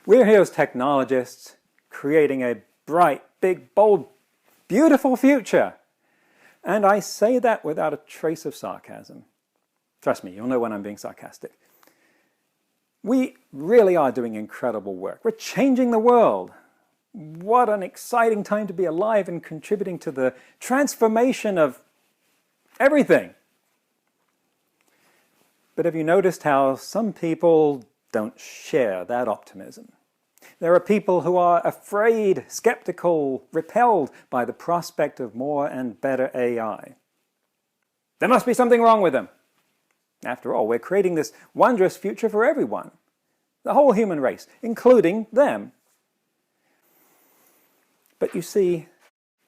We're here as technologists, creating a bright, big, bold, beautiful future. And I say that without a trace of sarcasm. Trust me, you'll know when I'm being sarcastic. We really are doing incredible work. We're changing the world. What an exciting time to be alive and contributing to the transformation of everything. But have you noticed how some people don't share that optimism? There are people who are afraid, skeptical, repelled by the prospect of more and better AI. There must be something wrong with them. After all, we're creating this wondrous future for everyone, the whole human race, including them. But you see,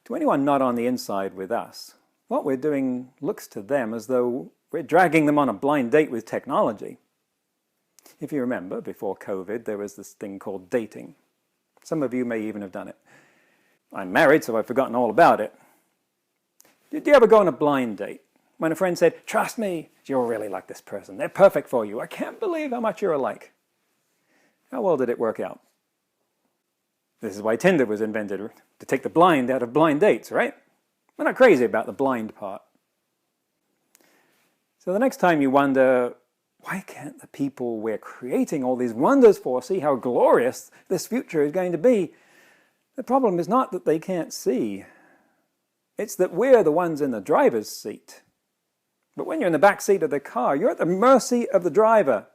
to anyone not on the inside with us, what we're doing looks to them as though we're dragging them on a blind date with technology. If you remember, before COVID, there was this thing called dating. Some of you may even have done it. I'm married, so I've forgotten all about it. Did you ever go on a blind date? When a friend said, "Trust me, you'll really like this person. They're perfect for you. I can't believe how much you're alike." How well did it work out? This is why Tinder was invented, to take the blind out of blind dates, right? We're not crazy about the blind part. So the next time you wonder, why can't the people we're creating all these wonders for see how glorious this future is going to be? The problem is not that they can't see. It's that we're the ones in the driver's seat. But when you're in the back seat of the car, you're at the mercy of the driver,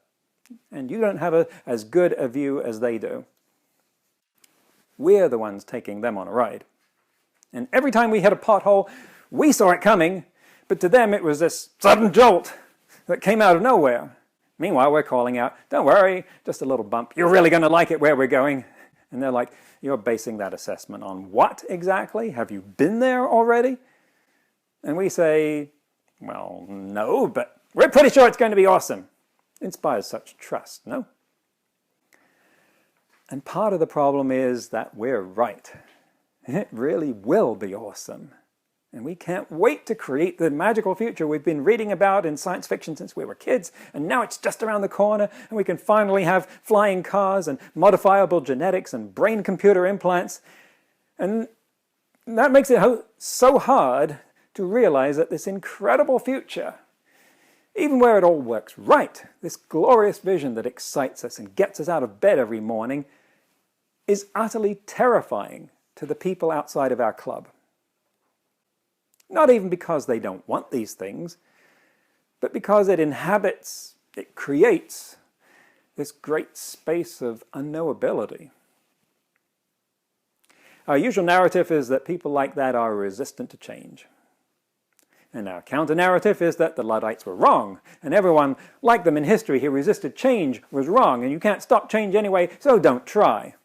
and you don't have as good a view as they do. We're the ones taking them on a ride. And every time we hit a pothole, we saw it coming, but to them it was this sudden jolt that came out of nowhere. Meanwhile, we're calling out, "Don't worry, just a little bump. You're really going to like it where we're going." And they're like, "You're basing that assessment on what exactly? Have you been there already?" And we say, "Well, no, but we're pretty sure it's going to be awesome." Inspires such trust, no? And part of the problem is that we're right. It really will be awesome. And we can't wait to create the magical future we've been reading about in science fiction since we were kids, and now it's just around the corner, and we can finally have flying cars and modifiable genetics and brain-computer implants. And that makes it so hard to realize that this incredible future, even where it all works right, this glorious vision that excites us and gets us out of bed every morning, is utterly terrifying to the people outside of our club. Not even because they don't want these things, but because it creates this great space of unknowability. Our usual narrative is that people like that are resistant to change. And our counter-narrative is that the Luddites were wrong, and everyone like them in history who resisted change was wrong, and you can't stop change anyway, so don't try.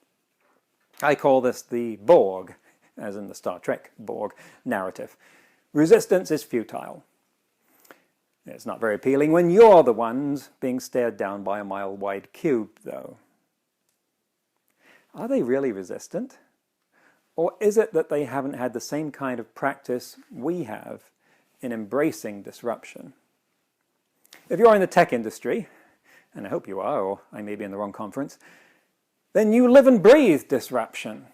I call this the Borg, as in the Star Trek Borg narrative. Resistance is futile. It's not very appealing when you're the ones being stared down by a mile-wide cube, though. Are they really resistant? Or is it that they haven't had the same kind of practice we have in embracing disruption? If you're in the tech industry, and I hope you are, or I may be in the wrong conference, then you live and breathe disruption.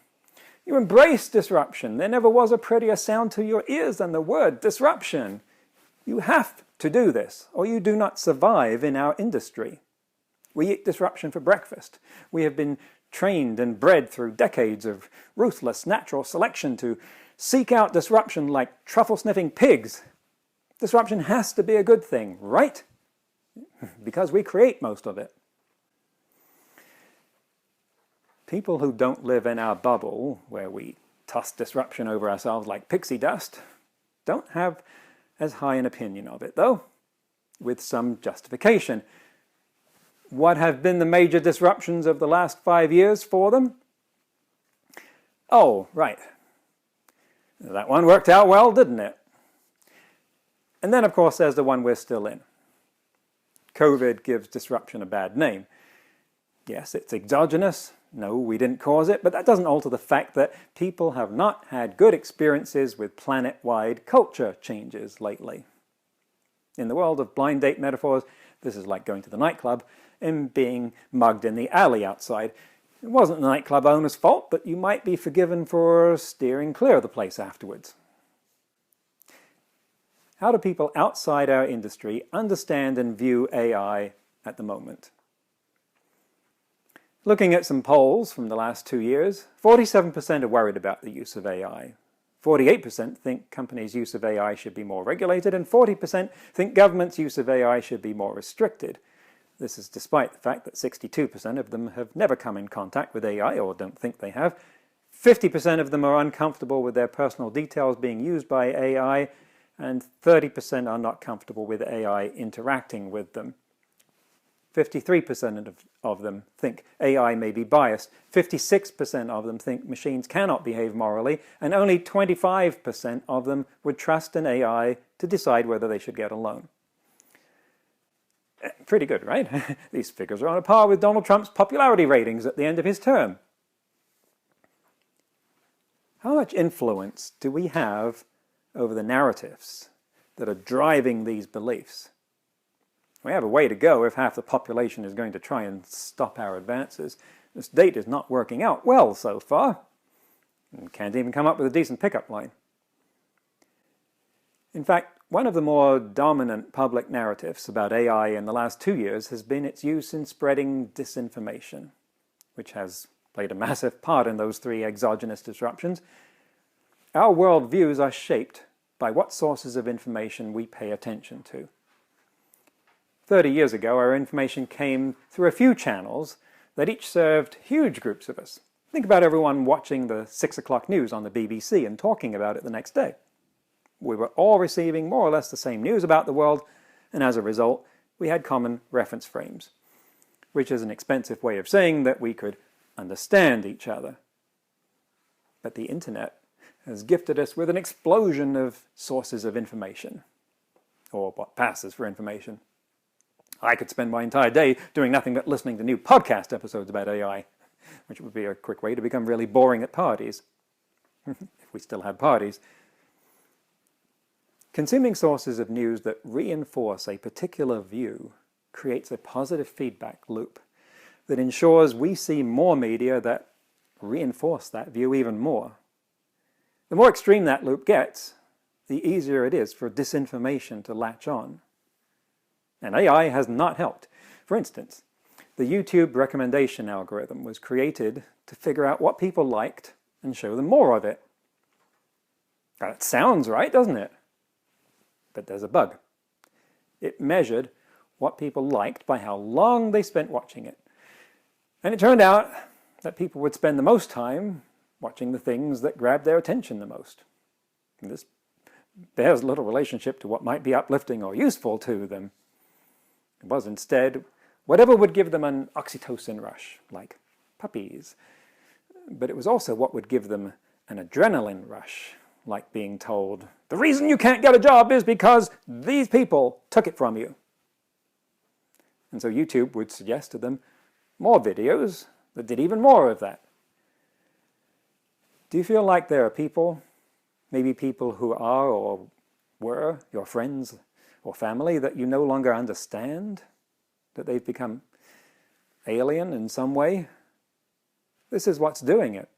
You embrace disruption. There never was a prettier sound to your ears than the word disruption. You have to do this, or you do not survive in our industry. We eat disruption for breakfast. We have been trained and bred through decades of ruthless natural selection to seek out disruption like truffle-sniffing pigs. Disruption has to be a good thing, right? Because we create most of it. People who don't live in our bubble, where we toss disruption over ourselves like pixie dust, don't have as high an opinion of it, though, with some justification. What have been the major disruptions of the last 5 years for them? Oh, right. That one worked out well, didn't it? And then, of course, there's the one we're still in. COVID gives disruption a bad name. Yes, it's exogenous. No, we didn't cause it, but that doesn't alter the fact that people have not had good experiences with planet-wide culture changes lately. In the world of blind date metaphors, this is like going to the nightclub and being mugged in the alley outside. It wasn't the nightclub owner's fault, but you might be forgiven for steering clear of the place afterwards. How do people outside our industry understand and view AI at the moment? Looking at some polls from the last 2 years, 47% are worried about the use of AI. 48% think companies' use of AI should be more regulated, and 40% think government's use of AI should be more restricted. This is despite the fact that 62% of them have never come in contact with AI or don't think they have. 50% of them are uncomfortable with their personal details being used by AI, and 30% are not comfortable with AI interacting with them. 53% of them think AI may be biased, 56% of them think machines cannot behave morally, and only 25% of them would trust an AI to decide whether they should get a loan. Pretty good, right? These figures are on a par with Donald Trump's popularity ratings at the end of his term. How much influence do we have over the narratives that are driving these beliefs? We have a way to go if half the population is going to try and stop our advances. This date is not working out well so far. And can't even come up with a decent pickup line. In fact, one of the more dominant public narratives about AI in the last 2 years has been its use in spreading disinformation, which has played a massive part in those 3 exogenous disruptions. Our worldviews are shaped by what sources of information we pay attention to. 30 years ago, our information came through a few channels that each served huge groups of us. Think about everyone watching the 6 o'clock news on the BBC and talking about it the next day. We were all receiving more or less the same news about the world, and as a result, we had common reference frames, which is an expensive way of saying that we could understand each other. But the internet has gifted us with an explosion of sources of information, or what passes for information. I could spend my entire day doing nothing but listening to new podcast episodes about AI, which would be a quick way to become really boring at parties, if we still had parties. Consuming sources of news that reinforce a particular view creates a positive feedback loop that ensures we see more media that reinforce that view even more. The more extreme that loop gets, the easier it is for disinformation to latch on. And AI has not helped. For instance, the YouTube recommendation algorithm was created to figure out what people liked and show them more of it. That sounds right, doesn't it? But there's a bug. It measured what people liked by how long they spent watching it. And it turned out that people would spend the most time watching the things that grabbed their attention the most. And this bears little relationship to what might be uplifting or useful to them. It was instead whatever would give them an oxytocin rush, like puppies. But it was also what would give them an adrenaline rush, like being told, the reason you can't get a job is because these people took it from you. And so YouTube would suggest to them more videos that did even more of that. Do you feel like there are people, maybe people who are or were your friends or family, that you no longer understand, that they've become alien in some way? This is what's doing it.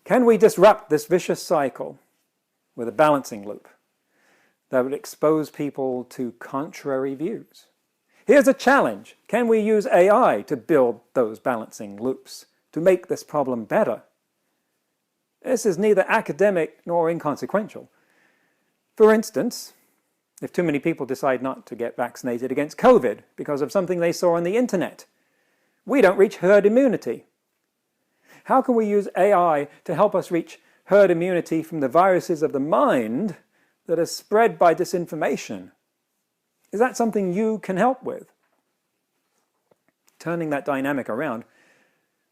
Can we disrupt this vicious cycle with a balancing loop that would expose people to contrary views? Here's a challenge. Can we use AI to build those balancing loops, to make this problem better? This is neither academic nor inconsequential. For instance, if too many people decide not to get vaccinated against COVID because of something they saw on the internet, we don't reach herd immunity. How can we use AI to help us reach herd immunity from the viruses of the mind that are spread by disinformation? Is that something you can help with? Turning that dynamic around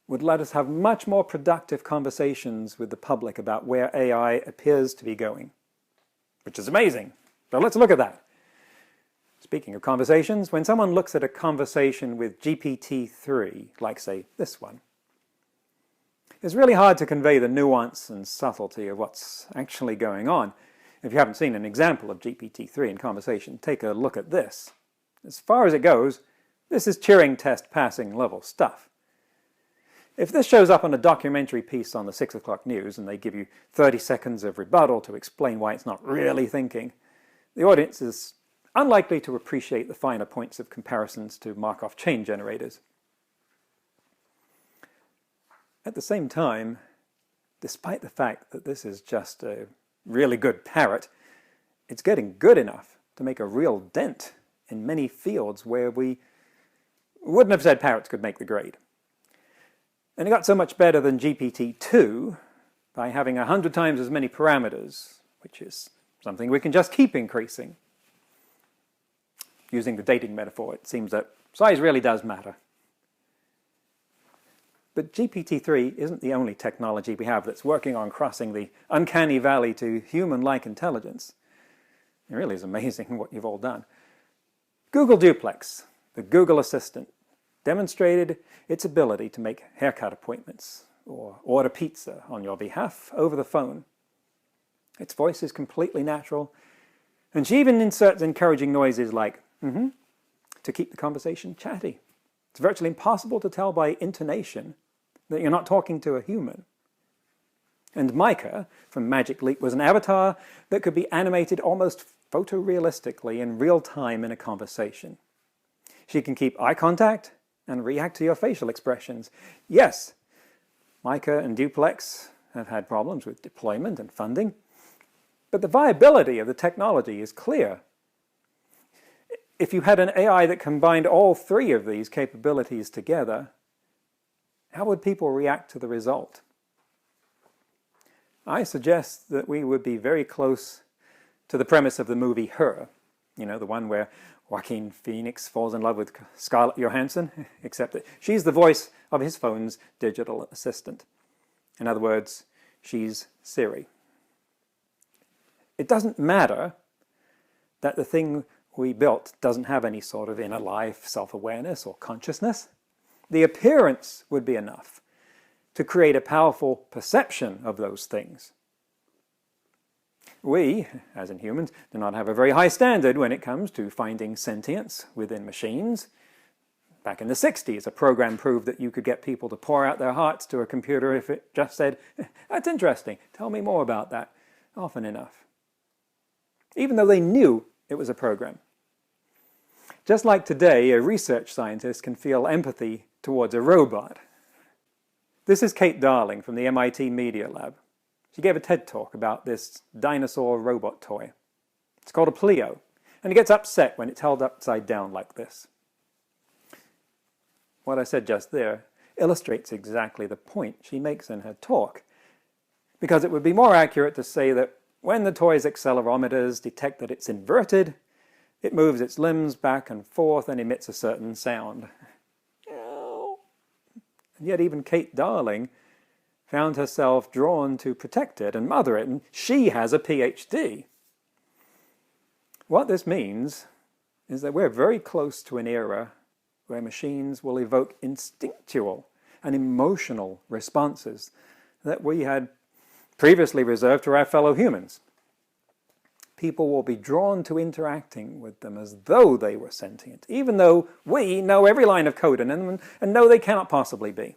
would let us have much more productive conversations with the public about where AI appears to be going, which is amazing. So let's look at that. Speaking of conversations, when someone looks at a conversation with GPT-3, like say this one, it's really hard to convey the nuance and subtlety of what's actually going on. If you haven't seen an example of GPT-3 in conversation, take a look at this. As far as it goes, this is Turing test passing level stuff. If this shows up on a documentary piece on the 6 o'clock news and they give you 30 seconds of rebuttal to explain why it's not really thinking, the audience is unlikely to appreciate the finer points of comparisons to Markov chain generators. At the same time, despite the fact that this is just a really good parrot, it's getting good enough to make a real dent in many fields where we wouldn't have said parrots could make the grade. And it got so much better than GPT-2 by having 100 times as many parameters, which is something we can just keep increasing. Using the dating metaphor, it seems that size really does matter. But GPT-3 isn't the only technology we have that's working on crossing the uncanny valley to human-like intelligence. It really is amazing what you've all done. Google Duplex, the Google Assistant, demonstrated its ability to make haircut appointments or order pizza on your behalf over the phone. Its voice is completely natural, and she even inserts encouraging noises like, to keep the conversation chatty. It's virtually impossible to tell by intonation that you're not talking to a human. And Micah from Magic Leap was an avatar that could be animated almost photorealistically in real time in a conversation. She can keep eye contact and react to your facial expressions. Yes, Micah and Duplex have had problems with deployment and funding, but the viability of the technology is clear. If you had an AI that combined all three of these capabilities together, how would people react to the result? I suggest that we would be very close to the premise of the movie Her, you know, the one where Joaquin Phoenix falls in love with Scarlett Johansson, except that she's the voice of his phone's digital assistant. In other words, she's Siri. It doesn't matter that the thing we built doesn't have any sort of inner life, self-awareness, or consciousness. The appearance would be enough to create a powerful perception of those things. We, as in humans, do not have a very high standard when it comes to finding sentience within machines. Back in the 60s, a program proved that you could get people to pour out their hearts to a computer if it just said, "That's interesting, tell me more about that," often enough. Even though they knew it was a program. Just like today, a research scientist can feel empathy towards a robot. This is Kate Darling from the MIT Media Lab. She gave a TED talk about this dinosaur robot toy. It's called a Pleo, and it gets upset when it's held upside down like this. What I said just there illustrates exactly the point she makes in her talk, because it would be more accurate to say that when the toy's accelerometers detect that it's inverted, it moves its limbs back and forth and emits a certain sound. And yet even Kate Darling found herself drawn to protect it and mother it, and she has a PhD. What this means is that we're very close to an era where machines will evoke instinctual and emotional responses that we had previously reserved to our fellow humans. People will be drawn to interacting with them as though they were sentient, even though we know every line of code in them and know they cannot possibly be.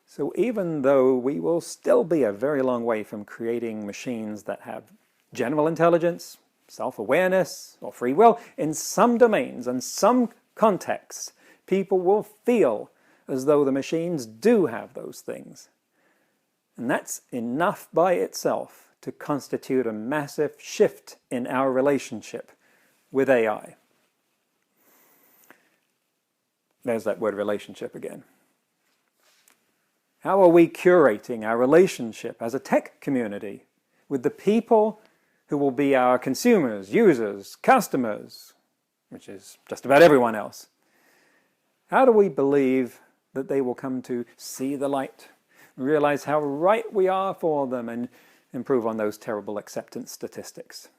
So even though we will still be a very long way from creating machines that have general intelligence, self-awareness, or free will, in some domains and some contexts, people will feel as though the machines do have those things. And that's enough by itself to constitute a massive shift in our relationship with AI. There's that word relationship again. How are we curating our relationship as a tech community with the people who will be our consumers, users, customers, which is just about everyone else? How do we believe that they will come to see the light, realize how right we are for them, and improve on those terrible acceptance statistics?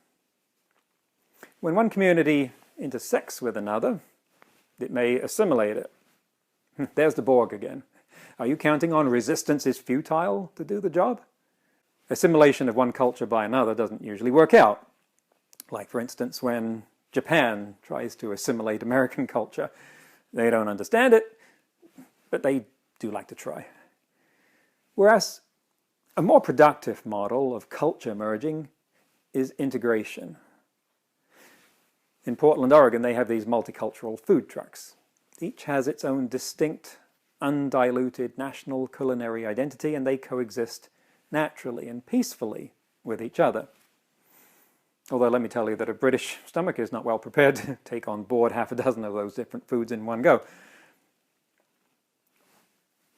When one community intersects with another, it may assimilate it. There's the Borg again. Are you counting on resistance is futile to do the job? Assimilation of one culture by another doesn't usually work out. Like, for instance, when Japan tries to assimilate American culture. They don't understand it, but they do like to try. Whereas a more productive model of culture merging is integration. In Portland, Oregon, they have these multicultural food trucks. Each has its own distinct, undiluted national culinary identity, and they coexist naturally and peacefully with each other. Although let me tell you that a British stomach is not well prepared to take on board half a dozen of those different foods in one go.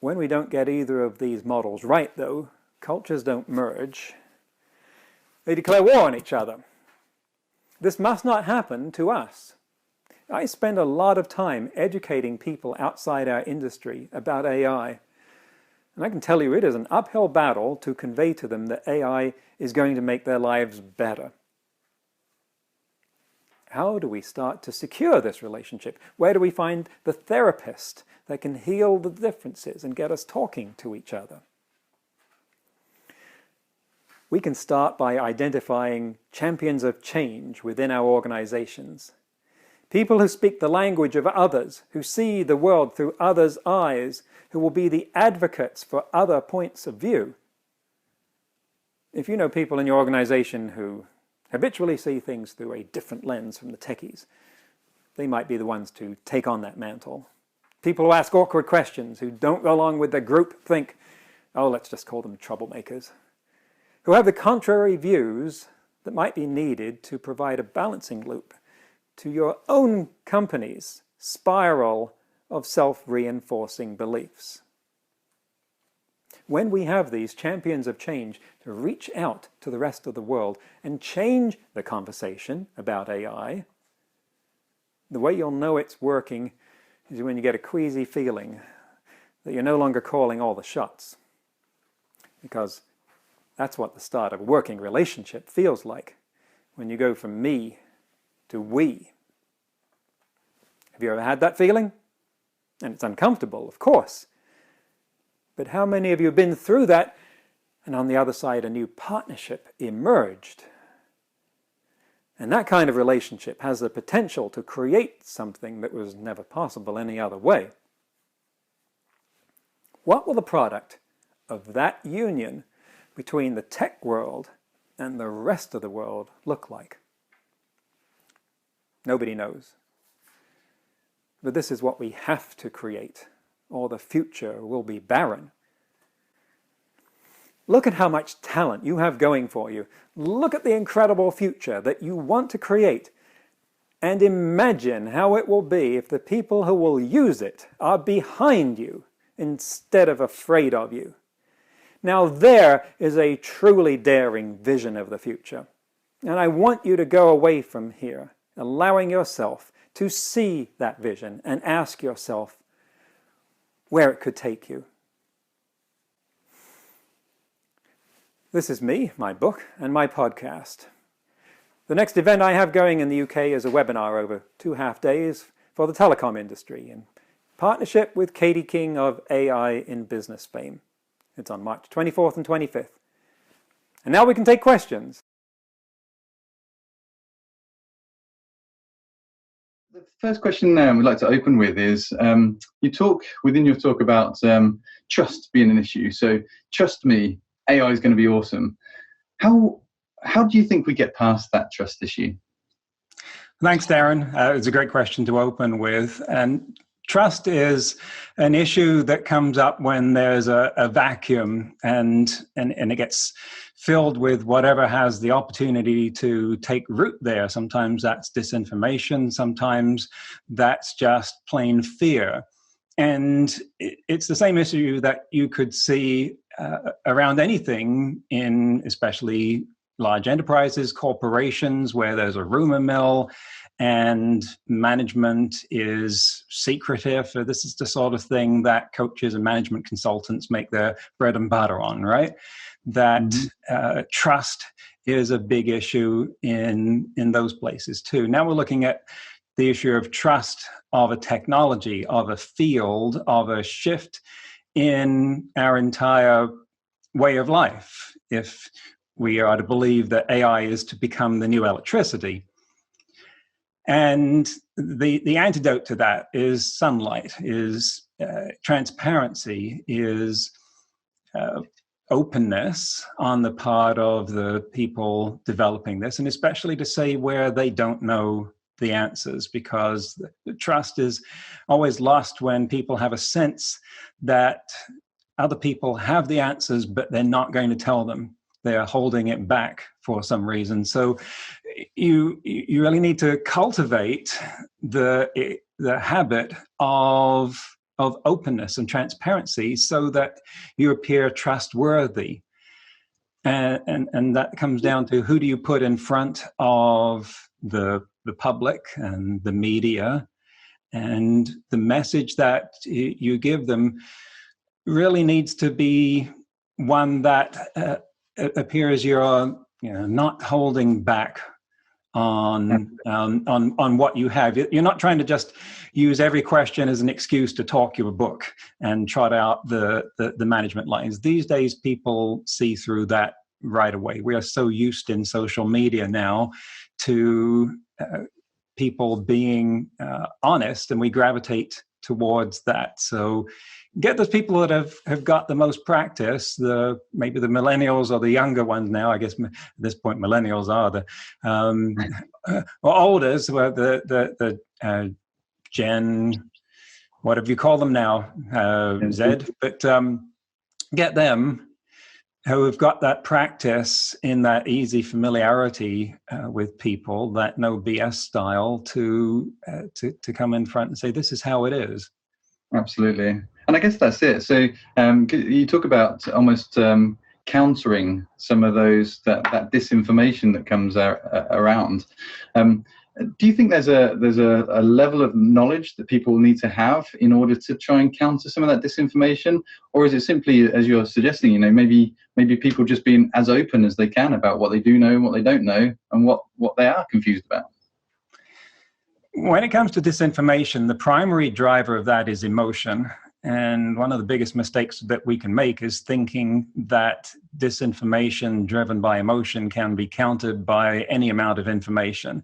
When we don't get either of these models right, though, cultures don't merge. They declare war on each other. This must not happen to us. I spend a lot of time educating people outside our industry about AI. And I can tell you it is an uphill battle to convey to them that AI is going to make their lives better. How do we start to secure this relationship? Where do we find the therapist that can heal the differences and get us talking to each other? We can start by identifying champions of change within our organizations. People who speak the language of others, who see the world through others' eyes, who will be the advocates for other points of view. If you know people in your organization who habitually see things through a different lens from the techies, they might be the ones to take on that mantle. People who ask awkward questions, who don't go along with the group think, oh, let's just call them troublemakers. Who have the contrary views that might be needed to provide a balancing loop to your own company's spiral of self-reinforcing beliefs. When we have these champions of change to reach out to the rest of the world and change the conversation about AI, the way you'll know it's working is when you get a queasy feeling that you're no longer calling all the shots. Because that's what the start of a working relationship feels like, when you go from me to we. Have you ever had that feeling? And it's uncomfortable, of course. But how many of you have been through that, and on the other side a new partnership emerged? And that kind of relationship has the potential to create something that was never possible any other way. What will the product of that union between the tech world and the rest of the world look like? Nobody knows. But this is what we have to create, or the future will be barren. Look at how much talent you have going for you. Look at the incredible future that you want to create. And imagine how it will be if the people who will use it are behind you instead of afraid of you. Now there is a truly daring vision of the future. And I want you to go away from here, allowing yourself to see that vision and ask yourself where it could take you. This is me, my book, and my podcast. The next event I have going in the UK is a webinar over 2.5 days for the telecom industry in partnership with Katie King of AI in Business fame. It's on March 24th and 25th. And now we can take questions. The first question we'd like to open with is, you talk within your talk about trust being an issue. So trust me, AI is going to be awesome. How do you think we get past that trust issue? Thanks, Darren. It's a great question to open with. And trust is an issue that comes up when there's a vacuum and it gets filled with whatever has the opportunity to take root there. Sometimes that's disinformation. Sometimes that's just plain fear. And it's the same issue that you could see around anything in especially large enterprises, corporations, where there's a rumor mill and management is secretive. This is the sort of thing that coaches and management consultants make their bread and butter on, right? That trust is a big issue in those places too. Now we're looking at the issue of trust of a technology, of a field, of a shift in our entire way of life. If we are to believe that AI is to become the new electricity. And the antidote to that is sunlight, is transparency, is openness on the part of the people developing this, and especially to say where they don't know the answers, because the trust is always lost when people have a sense that other people have the answers, but they're not going to tell them. They're holding it back for some reason. So you really need to cultivate the habit of openness and transparency so that you appear trustworthy. And that comes down to, who do you put in front of the public and the media, and the message that you give them really needs to be one that appears you're not holding back on what you have. You're not trying to just use every question as an excuse to talk your book and trot out the management lines. These days, people see through that right away. We are so used in social media now to people being honest, and we gravitate towards that. So get those people that have got the most practice, maybe the millennials or the younger ones now. I guess at this point millennials are the or olders, the Gen, whatever you call them now, Z. But get them who have got that practice in that easy familiarity with people, that no BS style, to come in front and say, this is how it is. Absolutely. And I guess that's it. So you talk about almost countering some of those that disinformation that comes around. Do you think there's a level of knowledge that people need to have in order to try and counter some of that disinformation, or is it simply, as you're suggesting, maybe people just being as open as they can about what they do know and what they don't know, and what they are confused about? When it comes to disinformation, the primary driver of that is emotion. And one of the biggest mistakes that we can make is thinking that disinformation driven by emotion can be countered by any amount of information.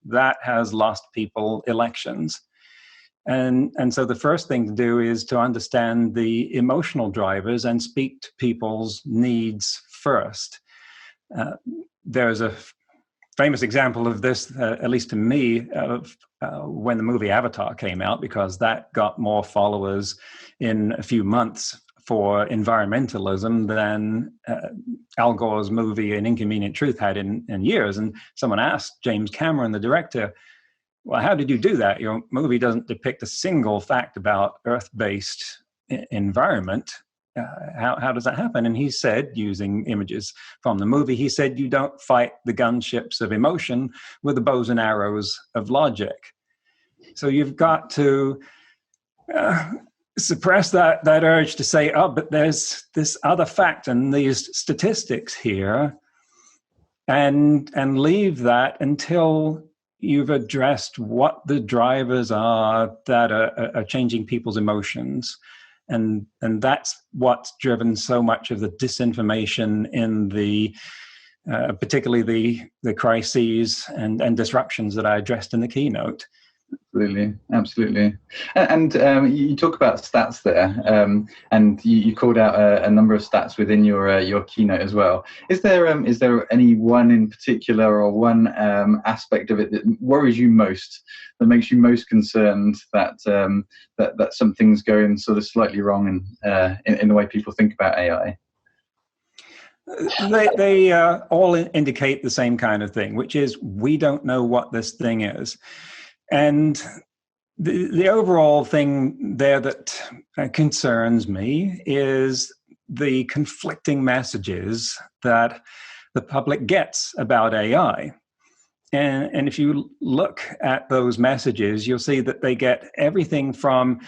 That has lost people elections. And so the first thing to do is to understand the emotional drivers and speak to people's needs first. There's a famous example of this, at least to me, of when the movie Avatar came out, because that got more followers in a few months for environmentalism than Al Gore's movie An Inconvenient Truth had in years. And someone asked James Cameron, the director, well, how did you do that? Your movie doesn't depict a single fact about Earth-based environment. How does that happen? And he said, using images from the movie, he said, you don't fight the gunships of emotion with the bows and arrows of logic. So you've got to suppress that urge to say, oh, but there's this other fact and these statistics here, and leave that until you've addressed what the drivers are that are changing people's emotions. And that's what's driven so much of the disinformation in the particularly the crises and disruptions that I addressed in the keynote. Absolutely. And you talk about stats there, and you called out a number of stats within your keynote as well. Is there any one in particular, or one aspect of it that worries you most, that makes you most concerned that that something's going sort of slightly wrong in the way people think about AI? They all indicate the same kind of thing, which is we don't know what this thing is. And the overall thing there that concerns me is the conflicting messages that the public gets about AI. And if you look at those messages, you'll see that they get everything from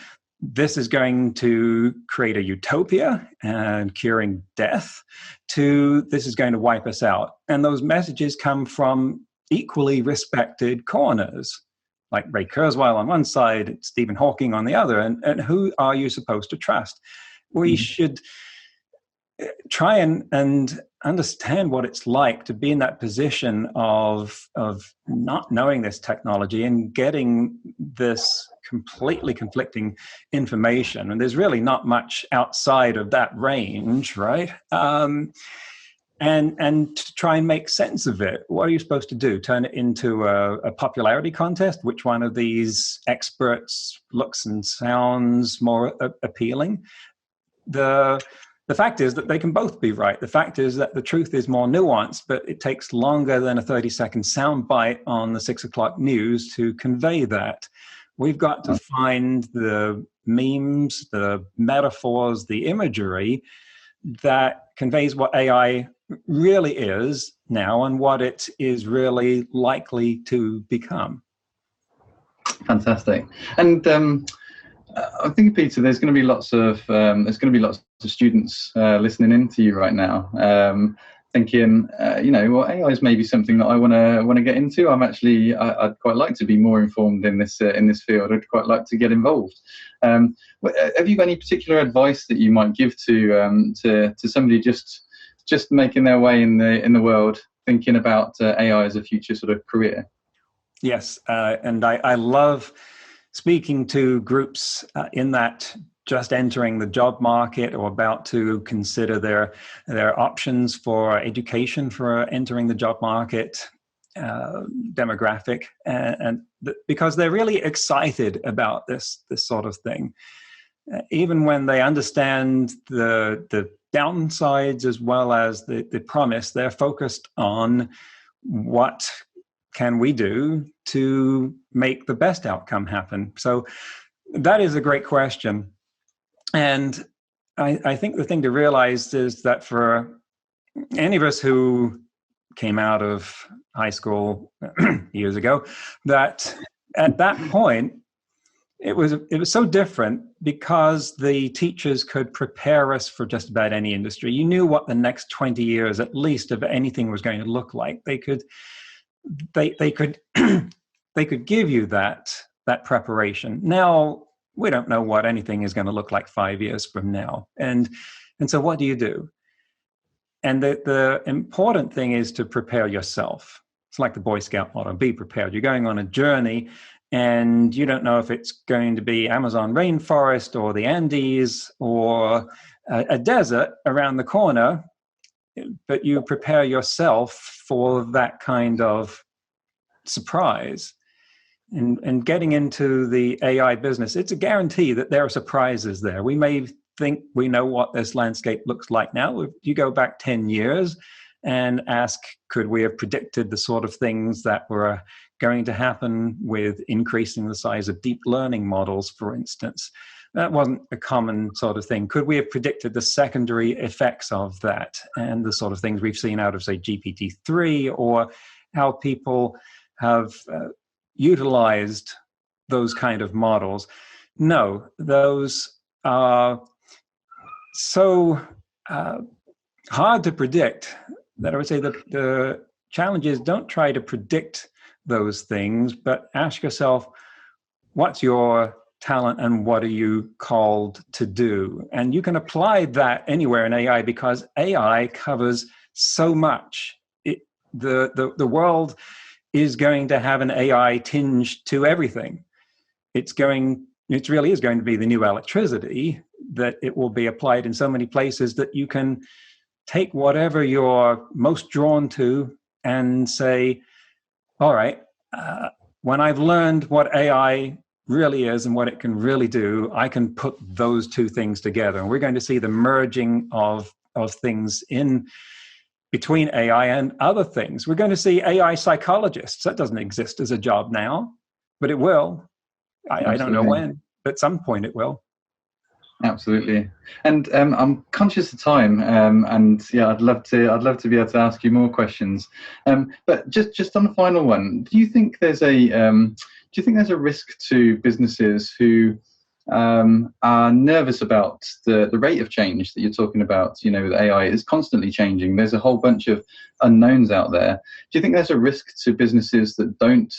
this is going to create a utopia and curing death, to this is going to wipe us out. And those messages come from equally respected corners, like Ray Kurzweil on one side, Stephen Hawking on the other. And who are you supposed to trust? We should try and understand what it's like to be in that position of not knowing this technology and getting this completely conflicting information. And there's really not much outside of that range, right? And to try and make sense of it. What are you supposed to do? Turn it into a popularity contest? Which one of these experts looks and sounds more appealing? The fact is that they can both be right. The fact is that the truth is more nuanced, but it takes longer than a 30-second soundbite on the 6 o'clock news to convey that. We've got to find the memes, the metaphors, the imagery that conveys what AI really is now and what it is really likely to become. Fantastic. And I think, Peter, there's going to be lots of students listening in to you right now, thinking, well, AI is maybe something that I want to get into. I'd quite like to be more informed in this field. I'd quite like to get involved. Have you got any particular advice that you might give to somebody just making their way in the world, thinking about AI as a future sort of career? Yes, and I love speaking to groups in that just entering the job market or about to consider their options for education for entering the job market demographic, and because they're really excited about this sort of thing, even when they understand the downsides as well as the promise. They're focused on what can we do to make the best outcome happen. So that is a great question. And I think the thing to realize is that for any of us who came out of high school years ago, that at that point, it was so different because the teachers could prepare us for just about any industry. You knew what the next 20 years at least of anything was going to look like. They could give you that preparation. Now we don't know what anything is going to look like 5 years from now, and so what do you do? And the important thing is to prepare yourself. It's like the Boy Scout motto: be prepared. You're going on a journey, and you don't know if it's going to be Amazon rainforest or the Andes or a desert around the corner, but you prepare yourself for that kind of surprise. And getting into the AI business, it's a guarantee that there are surprises there. We may think we know what this landscape looks like now. If you go back 10 years and ask, could we have predicted the sort of things that were going to happen with increasing the size of deep learning models, for instance? That wasn't a common sort of thing. Could we have predicted the secondary effects of that and the sort of things we've seen out of, say, GPT-3, or how people have utilized those kind of models? No, those are so hard to predict that I would say that the challenge is, don't try to predict those things, but ask yourself, what's your talent and what are you called to do? And you can apply that anywhere in AI because AI covers so much. The world is going to have an AI tinge to everything. It really is going to be the new electricity, that it will be applied in so many places that you can take whatever you're most drawn to and say, all right, when I've learned what AI really is and what it can really do, I can put those two things together. And we're going to see the merging of things in between AI and other things. We're going to see AI psychologists. That doesn't exist as a job now, but it will. I don't know when, but at some point it will. Absolutely. And I'm conscious of time, and yeah, I'd love to be able to ask you more questions. But just on the final one, do you think there's a risk to businesses who are nervous about the rate of change that you're talking about? AI is constantly changing. There's a whole bunch of unknowns out there. Do you think there's a risk to businesses that don't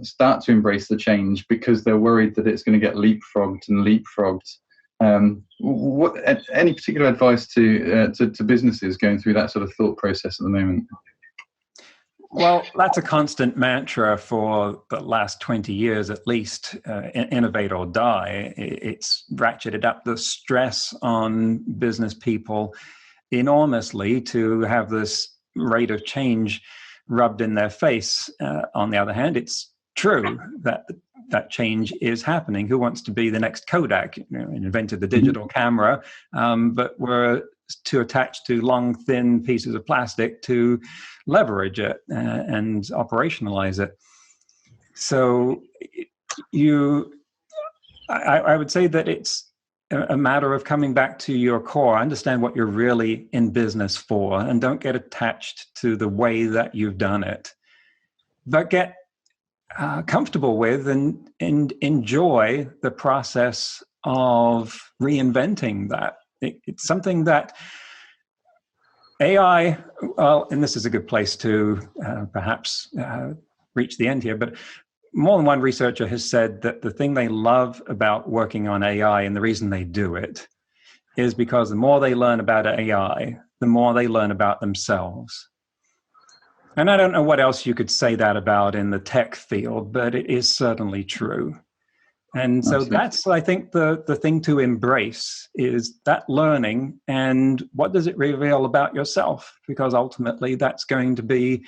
start to embrace the change because they're worried that it's going to get leapfrogged? Any particular advice to businesses going through that sort of thought process at the moment? Well, that's a constant mantra for the last 20 years at least, innovate or die. It's ratcheted up the stress on business people enormously to have this rate of change rubbed in their face. On the other hand, it's true that change is happening. Who wants to be the next Kodak? Invented the digital camera, but we're too attached to long, thin pieces of plastic to leverage it and operationalize it. So I would say that it's a matter of coming back to your core, understand what you're really in business for, and don't get attached to the way that you've done it, but get comfortable with and enjoy the process of reinventing that. It's something that AI, well, and this is a good place to perhaps reach the end here, but more than one researcher has said that the thing they love about working on AI and the reason they do it is because the more they learn about AI, the more they learn about themselves. And I don't know what else you could say that about in the tech field, but it is certainly true. And so that's, I think, the thing to embrace is that learning and what does it reveal about yourself? Because ultimately that's going to be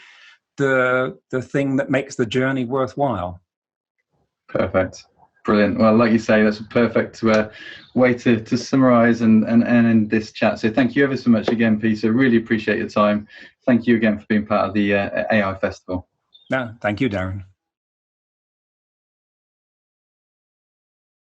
the thing that makes the journey worthwhile. Perfect. Brilliant. Well, like you say, that's a perfect way to summarize and end this chat. So thank you ever so much again, Peter. Really appreciate your time. Thank you again for being part of the AI Festival. No, thank you, Darren.